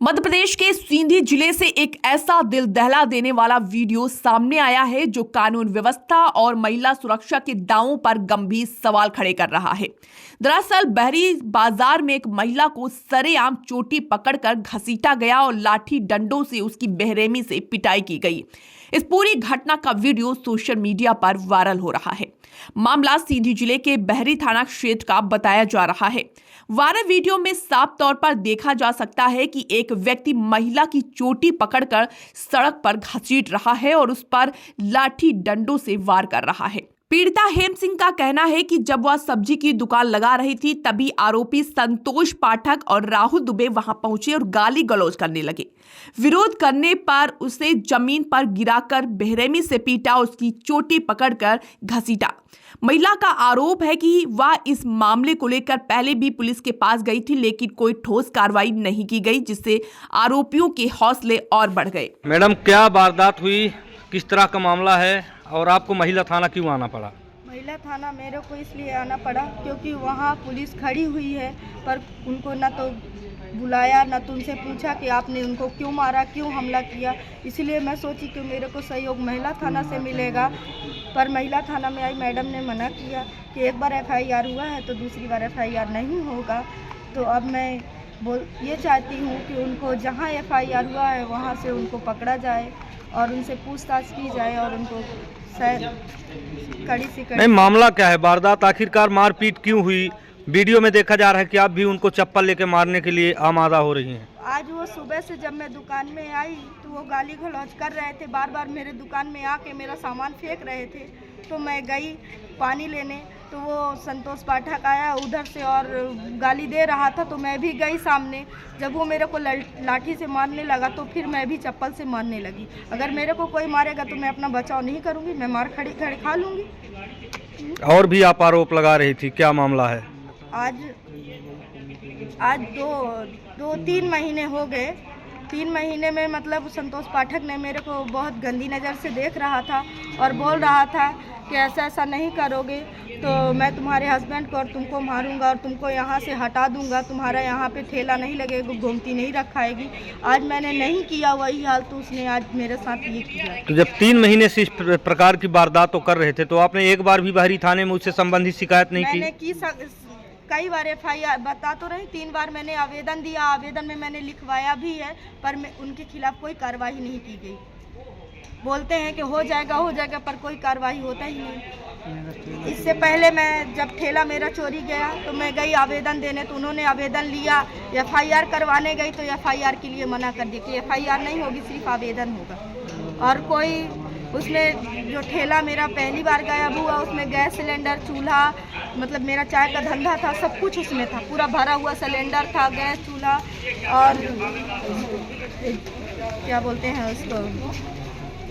मध्य प्रदेश के सीधी जिले से एक ऐसा दिल दहला देने वाला वीडियो सामने आया है जो कानून व्यवस्था और महिला सुरक्षा के दावों पर गंभीर सवाल खड़े कर रहा है। दरअसल बहरी बाजार में एक महिला को सरेआम चोटी पकड़कर घसीटा गया और लाठी डंडों से उसकी बेरहमी से पिटाई की गई। इस पूरी घटना का वीडियो सोशल मीडिया पर वायरल हो रहा है। मामला सीधी जिले के बहरी थाना क्षेत्र का बताया जा रहा है। वायरल वीडियो में साफ तौर पर देखा जा सकता है कि एक व्यक्ति महिला की चोटी पकड़कर सड़क पर घसीट रहा है और उस पर लाठी डंडों से वार कर रहा है। पीड़िता हेम सिंह का कहना है कि जब वह सब्जी की दुकान लगा रही थी तभी आरोपी संतोष पाठक और राहुल दुबे वहां पहुंचे और गाली गलौज करने लगे। विरोध करने पर उसे जमीन पर गिराकर बेरहमी से पीटा, उसकी चोटी पकड़कर घसीटा। महिला का आरोप है कि वह इस मामले को लेकर पहले भी पुलिस के पास गई थी, लेकिन कोई ठोस कार्रवाई नहीं की गई, जिससे आरोपियों के हौसले और बढ़ गए। मैडम, क्या वारदात हुई, किस तरह का मामला है और आपको महिला थाना क्यों आना पड़ा? महिला थाना मेरे को इसलिए आना पड़ा क्योंकि वहाँ पुलिस खड़ी हुई है, पर उनको न तो बुलाया न तो उनसे पूछा कि आपने उनको क्यों मारा, क्यों हमला किया। इसलिए मैं सोची कि मेरे को सहयोग महिला थाना से मिलेगा, पर महिला थाना में आई मैडम ने मना किया कि एक बार FIR हुआ है तो दूसरी बार FIR नहीं होगा। तो अब मैं ये चाहती हूँ कि उनको जहाँ FIR हुआ है वहाँ से उनको पकड़ा जाए और उनसे पूछताछ की जाए और उनको कड़ी से कड़ी। नहीं, मामला क्या है? वारदात आखिरकार मारपीट क्यों हुई? वीडियो में देखा जा रहा है कि आप भी उनको चप्पल लेके मारने के लिए आमादा हो रही हैं। आज वो सुबह से जब मैं दुकान में आई तो वो गाली गलौज कर रहे थे, बार बार मेरे दुकान में आके मेरा सामान फेंक रहे थे। तो मैं गई पानी लेने तो वो संतोष पाठक आया उधर से और गाली दे रहा था, तो मैं भी गई सामने। जब वो मेरे को लाठी से मारने लगा तो फिर मैं भी चप्पल से मारने लगी। अगर मेरे को कोई मारेगा तो मैं अपना बचाव नहीं करूँगी, मैं मार खड़ी खड़ी खा लूँगी। और भी आप आरोप लगा रही थी, क्या मामला है? आज दो 3 महीने हो गए। 3 महीने में मतलब संतोष पाठक ने मेरे को बहुत गंदी नज़र से देख रहा था और बोल रहा था कि ऐसा नहीं करोगे तो मैं तुम्हारे हस्बैंड को और तुमको मारूंगा और तुमको यहाँ से हटा दूंगा, तुम्हारा यहाँ पे ठेला नहीं लगेगा, गोमती नहीं रखाएगी। आज मैंने नहीं किया वही हाल, तो उसने आज मेरे साथ ये किया। तो जब 3 महीने से इस प्रकार की वारदात तो कर रहे थे तो आपने एक बार भी बहरी थाने में उससे संबंधित शिकायत नहीं की? मैंने कई बार FIR बता तो रही, 3 बार मैंने आवेदन दिया, आवेदन में मैंने लिखवाया भी है, पर उनके खिलाफ कोई कार्रवाई नहीं की गई। बोलते हैं कि हो जाएगा पर कोई कार्रवाई होता ही नहीं। इससे पहले मैं जब ठेला मेरा चोरी गया तो मैं गई आवेदन देने, तो उन्होंने आवेदन लिया। FIR करवाने गई तो FIR के लिए मना कर दिया कि FIR नहीं होगी, सिर्फ आवेदन होगा। और कोई उसमें जो ठेला मेरा पहली बार गायब हुआ, उसमें गैस सिलेंडर, चूल्हा, मतलब मेरा चाय का धंधा था, सब कुछ उसमें था, पूरा भरा हुआ सिलेंडर था, गैस, चूल्हा और क्या बोलते हैं उसको,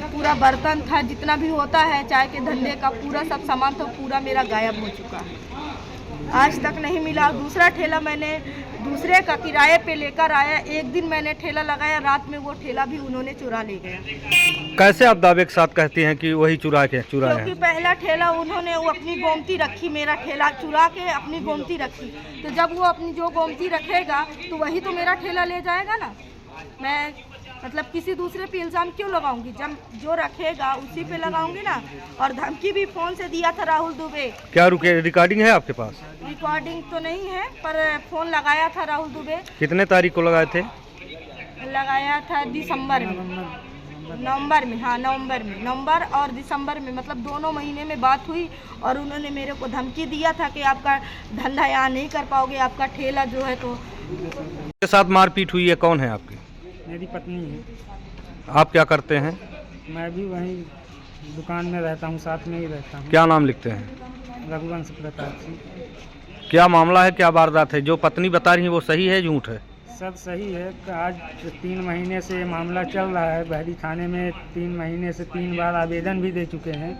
पूरा बर्तन था, जितना भी होता है चाय के धंधे का पूरा सब सामान था, पूरा मेरा गायब हो चुका है, आज तक नहीं मिला। दूसरा ठेला मैंने दूसरे का किराए पे लेकर आया, एक दिन मैंने ठेला लगाया, रात में वो ठेला भी उन्होंने चुरा ले गया। कैसे आप दावे के साथ कहती हैं कि वही चुरा है? क्योंकि पहला ठेला उन्होंने वो अपनी गोमती रखी, मेरा ठेला चुरा के अपनी गोमती रखी, तो जब वो अपनी जो गोमती रखेगा तो वही तो मेरा ठेला ले जाएगा ना। मैं मतलब किसी दूसरे पे इल्ज़ाम क्यों लगाऊंगी, जब जो रखेगा उसी पे लगाऊंगी ना। और धमकी भी फ़ोन से दिया था राहुल दुबे। क्या रिकॉर्डिंग है आपके पास? रिकॉर्डिंग तो नहीं है, पर फ़ोन लगाया था राहुल दुबे। कितने तारीख को लगाए थे? लगाया था दिसंबर में, नवंबर में, हाँ नवंबर और दिसंबर में, मतलब दोनों महीने में बात हुई। और उन्होंने मेरे को धमकी दिया था कि आपका धंधा यहाँ नहीं कर पाओगे, आपका ठेला जो है। तो के साथ मारपीट हुई है, कौन है आपकी? मेरी पत्नी है। आप क्या करते हैं? मैं भी वहीं दुकान में रहता हूँ, साथ में ही रहता हूँ। क्या नाम लिखते हैं? रघुवंश प्रताप सिंह। क्या मामला है, क्या वारदात है? जो पत्नी बता रही है वो सही है, झूठ है? सब सही है। आज 3 महीने से मामला चल रहा है बहरी थाने में। 3 महीने से 3 बार आवेदन भी दे चुके हैं,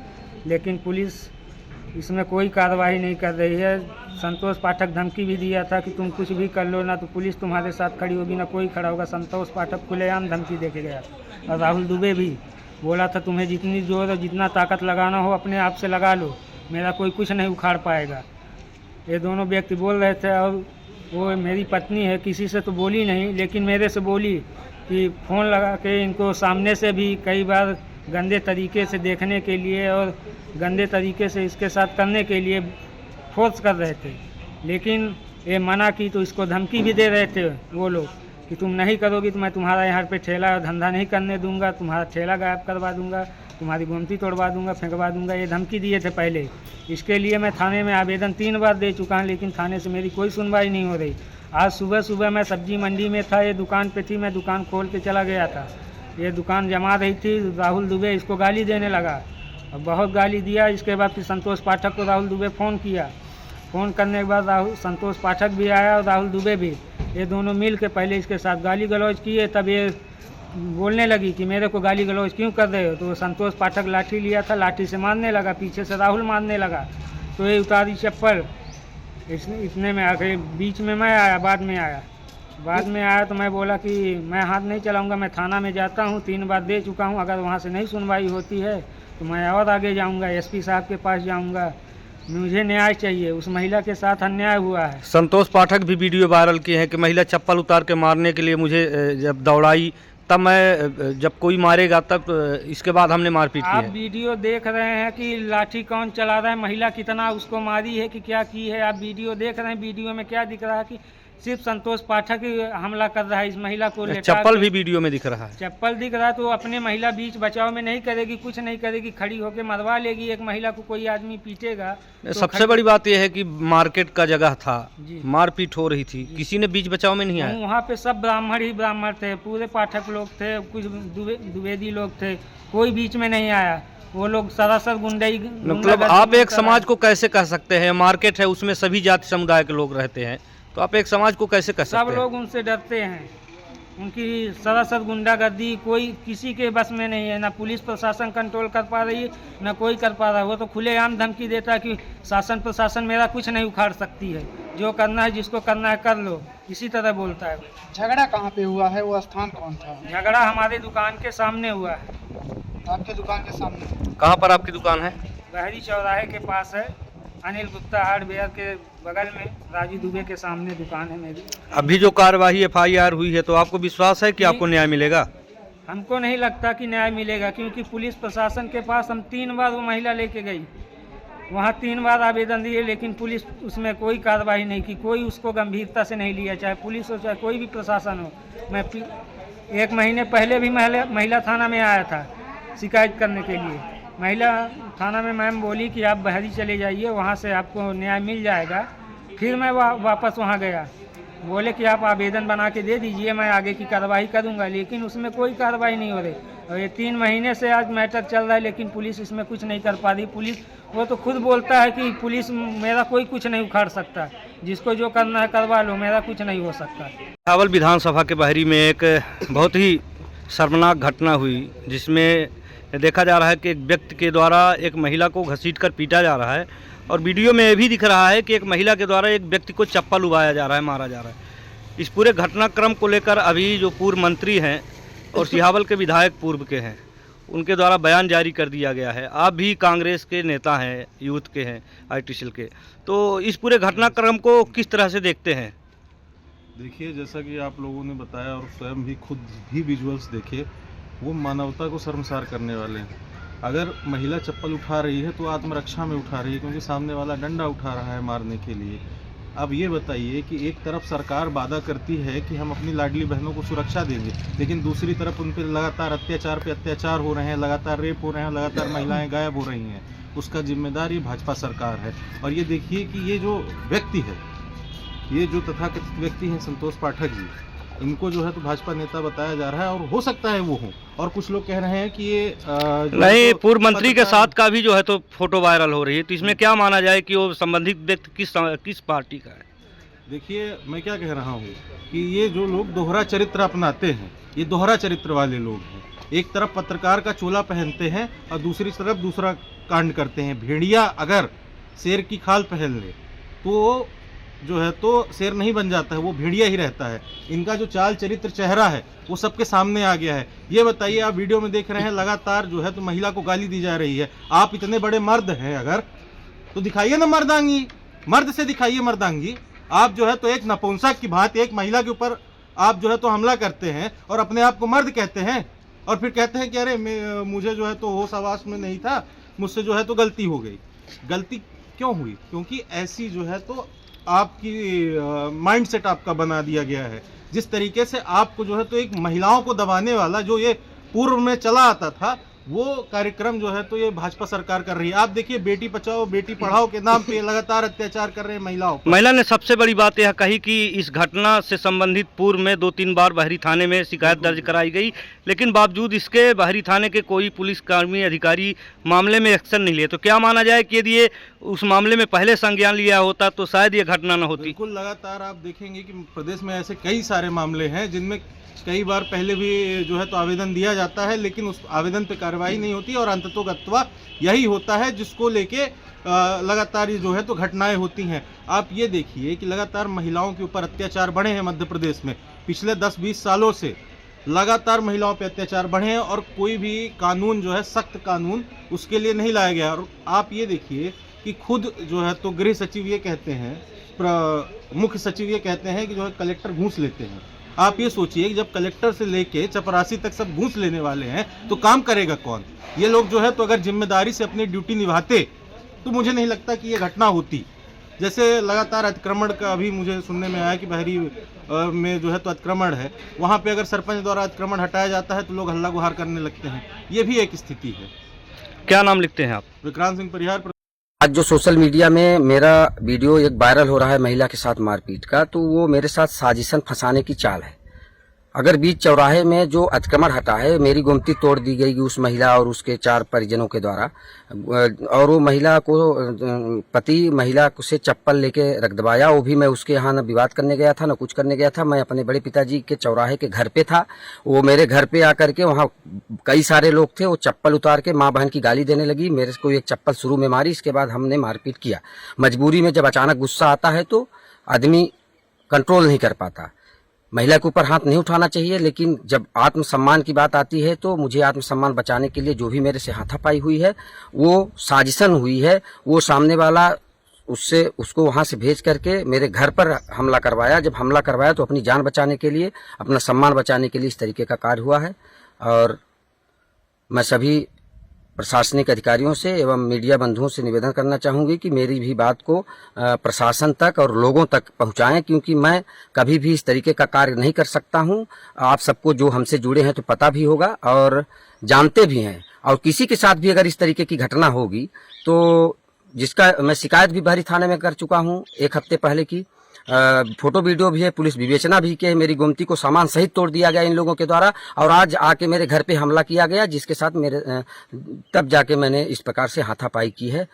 लेकिन पुलिस इसमें कोई कार्रवाई नहीं कर रही है। संतोष पाठक धमकी भी दिया था कि तुम कुछ भी कर लो ना तो पुलिस तुम्हारे साथ खड़ी होगी, ना कोई खड़ा होगा। संतोष पाठक खुलेआम धमकी दे के गया। और राहुल दुबे भी बोला था तुम्हें जितनी जोर और जितना ताकत लगाना हो अपने आप से लगा लो, मेरा कोई कुछ नहीं उखाड़ पाएगा। ये दोनों व्यक्ति बोल रहे थे और वो मेरी पत्नी है, किसी से तो बोली नहीं, लेकिन मेरे से बोली कि फ़ोन लगा के इनको सामने से भी कई बार गंदे तरीके से देखने के लिए और गंदे तरीके से इसके साथ करने के लिए फोर्स कर रहे थे, लेकिन ये मना की तो इसको धमकी भी दे रहे थे वो लोग कि तुम नहीं करोगी तो मैं तुम्हारा यहाँ पे ठेला धंधा नहीं करने दूंगा, तुम्हारा ठेला गायब करवा दूंगा, तुम्हारी गुमती तोड़वा दूंगा, फेंकवा दूंगा, ये धमकी दिए थे पहले। इसके लिए मैं थाने में आवेदन 3 बार दे चुका हूँ, लेकिन थाने से मेरी कोई सुनवाई नहीं हो रही। आज सुबह सुबह मैं सब्जी मंडी में था, ये दुकान पे थी, मैं दुकान खोल के चला गया था, ये दुकान जमा रही थी, राहुल दुबे इसको गाली देने लगा और बहुत गाली दिया। इसके बाद फिर संतोष पाठक को राहुल दुबे फ़ोन किया, फ़ोन करने के बाद संतोष पाठक भी आया और राहुल दुबे भी, ये दोनों मिल के पहले इसके साथ गाली गलौज किए। तब ये बोलने लगी कि मेरे को गाली गलौज क्यों कर रहे हो, तो संतोष पाठक लाठी लिया था, लाठी से मारने लगा, पीछे से राहुल मारने लगा, तो ये उतारी चप्पल। इतने में आके बीच में मैं आया, बाद में आया तो मैं बोला कि मैं हाथ नहीं चलाऊंगा, मैं थाना में जाता हूँ, 3 बार दे चुका हूँ, अगर वहाँ से नहीं सुनवाई होती है तो मैं और आगे जाऊँगा, एसपी साहब के पास जाऊँगा, मुझे न्याय चाहिए। उस महिला के साथ अन्याय हुआ है। संतोष पाठक भी वीडियो वायरल किए हैं कि महिला चप्पल उतार के मारने के लिए मुझे जब दौड़ाई तब मैं, जब कोई मारेगा तब इसके बाद हमने मारपीट की आप है। वीडियो देख रहे हैं कि लाठी कौन चला रहा है, महिला कितना उसको मारी है कि क्या की है, आप वीडियो देख रहे हैं। वीडियो में क्या दिख रहा है कि सिर्फ संतोष पाठक ही हमला कर रहा है इस महिला को। चप्पल भी वीडियो में दिख रहा है, चप्पल दिख रहा है, तो अपने महिला बीच बचाव में नहीं करेगी, कुछ नहीं करेगी, खड़ी होकर मरवा लेगी। एक महिला को कोई आदमी पीटेगा तो सबसे बड़ी बात यह है कि मार्केट का जगह था, जी। मारपीट हो रही थी, किसी ने बीच बचाव में नहीं आया। वहाँ पे सब ब्राह्मण ही ब्राह्मण थे, पूरे पाठक लोग थे, कुछ द्विवेदी लोग थे, कोई बीच में नहीं आया। वो लोग सरासर गुंडाई। मतलब आप एक समाज को कैसे कह सकते हैं, मार्केट है उसमें सभी जाति समुदाय के लोग रहते हैं, तो आप एक समाज को कैसे कह सकते हैं? सब लोग उनसे डरते हैं, उनकी सरासर गुंडागर्दी कोई किसी के बस में नहीं है, ना पुलिस प्रशासन कंट्रोल कर पा रही है, ना कोई कर पा रहा है। वो तो खुलेआम धमकी देता है कि शासन प्रशासन मेरा कुछ नहीं उखाड़ सकती है, जो करना है जिसको करना है कर लो, इसी तरह बोलता है। झगड़ा कहाँ पे हुआ है, वो स्थान कौन था? झगड़ा हमारे दुकान के सामने हुआ है। आपके दुकान के सामने? कहाँ पर आपकी दुकान है? बहरी चौराहे के पास है, अनिल गुप्ता हार्डवेयर के बगल में, राजू दुबे के सामने दुकान है मेरी। अभी जो कार्यवाही FIR हुई है तो आपको विश्वास है कि आपको न्याय मिलेगा? हमको नहीं लगता कि न्याय मिलेगा, क्योंकि पुलिस प्रशासन के पास हम 3 बार वो महिला लेके गई, वहाँ 3 बार आवेदन दिए, लेकिन पुलिस उसमें कोई कार्रवाई नहीं की, कोई उसको गंभीरता से नहीं लिया, चाहे पुलिस हो चाहे कोई भी प्रशासन हो। मैं 1 महीने पहले भी महिला थाना में आया था शिकायत करने के लिए। महिला थाना में मैम बोली कि आप बहरी चले जाइए, वहाँ से आपको न्याय मिल जाएगा। फिर मैं वापस वहाँ गया, बोले कि आप आवेदन बना के दे दीजिए, मैं आगे की कार्रवाई करूँगा, लेकिन उसमें कोई कार्रवाई नहीं हो रही। और ये 3 महीने से आज मैटर चल रहा है, लेकिन पुलिस इसमें कुछ नहीं कर पा रही। पुलिस वो तो खुद बोलता है कि पुलिस मेरा कोई कुछ नहीं उखाड़ सकता, जिसको जो करना है करवा लो, मेरा कुछ नहीं हो सकता। बिहावल विधानसभा के बहरी में एक बहुत ही शर्मनाक घटना हुई, जिसमें देखा जा रहा है कि एक व्यक्ति के द्वारा एक महिला को घसीटकर पीटा जा रहा है, और वीडियो में ये भी दिख रहा है कि एक महिला के द्वारा एक व्यक्ति को चप्पल उबाया जा रहा है, मारा जा रहा है। इस पूरे घटनाक्रम को लेकर अभी जो पूर्व मंत्री हैं और सिहावल के विधायक पूर्व के हैं, उनके द्वारा बयान जारी कर दिया गया है। आप भी कांग्रेस के नेता हैं, यूथ के हैं, IT सेल के, तो इस पूरे घटनाक्रम को किस तरह से देखते हैं? देखिए, जैसा कि आप लोगों ने बताया और स्वयं भी खुद भी विजुअल्स देखे, वो मानवता को शर्मसार करने वाले हैं। अगर महिला चप्पल उठा रही है तो आत्मरक्षा में उठा रही है, क्योंकि सामने वाला डंडा उठा रहा है मारने के लिए। अब ये बताइए कि एक तरफ सरकार वादा करती है कि हम अपनी लाडली बहनों को सुरक्षा देंगे, लेकिन दूसरी तरफ उन पर लगातार अत्याचार पे अत्याचार हो रहे हैं, लगातार रेप हो रहे हैं, लगातार महिलाएं गायब हो रही हैं। उसका जिम्मेदार ये भाजपा सरकार है। और ये देखिए कि ये जो व्यक्ति है, ये जो तथाकथित व्यक्ति हैं संतोष पाठक जी, इनको जो है तो भाजपा नेता बताया जा रहा है, और हो सकता है वो हो। और कुछ लोग कह रहे हैं कि ये नहीं, पूर्व मंत्री के साथ का भी जो है तो फोटो वायरल हो रही है, तो इसमें क्या माना जाए कि वो संबंधित व्यक्ति किस पार्टी का है? देखिए, मैं क्या कह रहा हूँ कि ये जो लोग दोहरा चरित्र अपनाते हैं, ये दोहरा चरित्र वाले लोग हैं। एक तरफ पत्रकार का चोला पहनते हैं और दूसरी तरफ दूसरा कांड करते हैं। भेड़िया अगर शेर की खाल पहन ले तो जो है तो शेर नहीं बन जाता है, वो भेड़िया ही रहता है। इनका जो चाल चरित्र चेहरा है वो सबके सामने आ गया है। ये बताइए, आप वीडियो में देख रहे हैं लगातार जो है तो महिला को गाली दी जा रही है। आप इतने बड़े मर्द हैं अगर, तो दिखाइए ना मर्दांगी, मर्द से दिखाइए मर्दांगी। आप जो है तो एक नपुंसक की भांति एक महिला के ऊपर आप जो है तो हमला करते हैं और अपने आप को मर्द कहते हैं और फिर कहते हैं कि अरे मुझे जो है तो होश आवास में नहीं था, मुझसे जो है तो गलती हो गई। गलती क्यों हुई? क्योंकि ऐसी जो है तो आपकी माइंड सेट आपका बना दिया गया है। जिस तरीके से आपको जो है तो एक महिलाओं को दबाने वाला जो ये पूर्व में चला आता था, वो कार्यक्रम जो है तो ये भाजपा सरकार कर रही है। आप देखिए, बेटी बचाओ बेटी पढ़ाओ के नाम पे लगातार अत्याचार कर रहे हैं महिलाओं पर। महिला ने सबसे बड़ी बात यह कही कि इस घटना से संबंधित पूर्व में 2-3 बार बहरी थाने में शिकायत दर्ज कराई गई, लेकिन बावजूद इसके बहरी थाने के कोई पुलिसकर्मी अधिकारी मामले में एक्शन नहीं लिए। तो क्या माना जाए कि यदि ये उस मामले में पहले संज्ञान लिया होता तो शायद ये घटना न होती? बिल्कुल, लगातार आप देखेंगे कि प्रदेश में ऐसे कई सारे मामले हैं जिनमें कई बार पहले भी जो है तो आवेदन दिया जाता है, लेकिन उस आवेदन पे कार्रवाई नहीं होती और अंततोगत्वा यही होता है जिसको लेके लगातार ये जो है तो घटनाएं होती हैं। आप ये देखिए कि लगातार महिलाओं के ऊपर अत्याचार बढ़े हैं मध्य प्रदेश में। पिछले 10-20 सालों से लगातार महिलाओं पे अत्याचार बढ़े हैं और कोई भी कानून जो है, सख्त कानून उसके लिए नहीं लाया गया। और आप ये देखिए कि खुद जो है तो गृह सचिव ये कहते हैं, मुख्य सचिव ये कहते हैं कि जो है कलेक्टर घूस लेते हैं। आप ये सोचिए कि जब कलेक्टर से लेके चपरासी तक सब घूस लेने वाले हैं तो काम करेगा कौन? ये लोग जो है तो अगर जिम्मेदारी से अपनी ड्यूटी निभाते तो मुझे नहीं लगता कि ये घटना होती। जैसे लगातार अतिक्रमण का अभी मुझे सुनने में आया कि बहरी में जो है तो अतिक्रमण है, वहाँ पे अगर सरपंच द्वारा अतिक्रमण हटाया जाता है तो लोग हल्ला गुहार करने लगते हैं। ये भी एक स्थिति है। क्या नाम लिखते हैं आप? विक्रांत सिंह परिहार। आज जो सोशल मीडिया में मेरा वीडियो एक वायरल हो रहा है महिला के साथ मारपीट का, तो वो मेरे साथ साजिशन फंसाने की चाल है। अगर बीच चौराहे में जो अतिक्रमण हटा है, मेरी गुमती तोड़ दी गई उस महिला और उसके 4 परिजनों के द्वारा, और वो महिला को पति महिला से चप्पल लेके रख दबाया। वो भी मैं उसके यहाँ न विवाद करने गया था न कुछ करने गया था। मैं अपने बड़े पिताजी के चौराहे के घर पे था। वो मेरे घर पे आकर के, वहाँ कई सारे लोग थे, वो चप्पल उतार के माँ बहन की गाली देने लगी। मेरे को एक चप्पल शुरू में मारी, इसके बाद हमने मारपीट किया। मजबूरी में जब अचानक गुस्सा आता है तो आदमी कंट्रोल नहीं कर पाता। महिला के ऊपर हाथ नहीं उठाना चाहिए, लेकिन जब आत्मसम्मान की बात आती है तो मुझे आत्मसम्मान बचाने के लिए जो भी मेरे से हाथापाई हुई है वो साजिशन हुई है। वो सामने वाला उसको वहां से भेज करके मेरे घर पर हमला करवाया। जब हमला करवाया तो अपनी जान बचाने के लिए, अपना सम्मान बचाने के लिए इस तरीके का कार्य हुआ है। और मैं सभी प्रशासनिक अधिकारियों से एवं मीडिया बंधुओं से निवेदन करना चाहूँगी कि मेरी भी बात को प्रशासन तक और लोगों तक पहुँचाएं, क्योंकि मैं कभी भी इस तरीके का कार्य नहीं कर सकता हूँ। आप सबको जो हमसे जुड़े हैं तो पता भी होगा और जानते भी हैं। और किसी के साथ भी अगर इस तरीके की घटना होगी तो जिसका मैं शिकायत भी बहरी थाने में कर चुका हूँ 1 हफ्ते पहले की। फोटो वीडियो भी है, पुलिस विवेचना भी की है। मेरी गुमती को सामान सहित तोड़ दिया गया इन लोगों के द्वारा, और आज आके मेरे घर पे हमला किया गया, जिसके साथ मेरे तब जाके मैंने इस प्रकार से हाथापाई की है।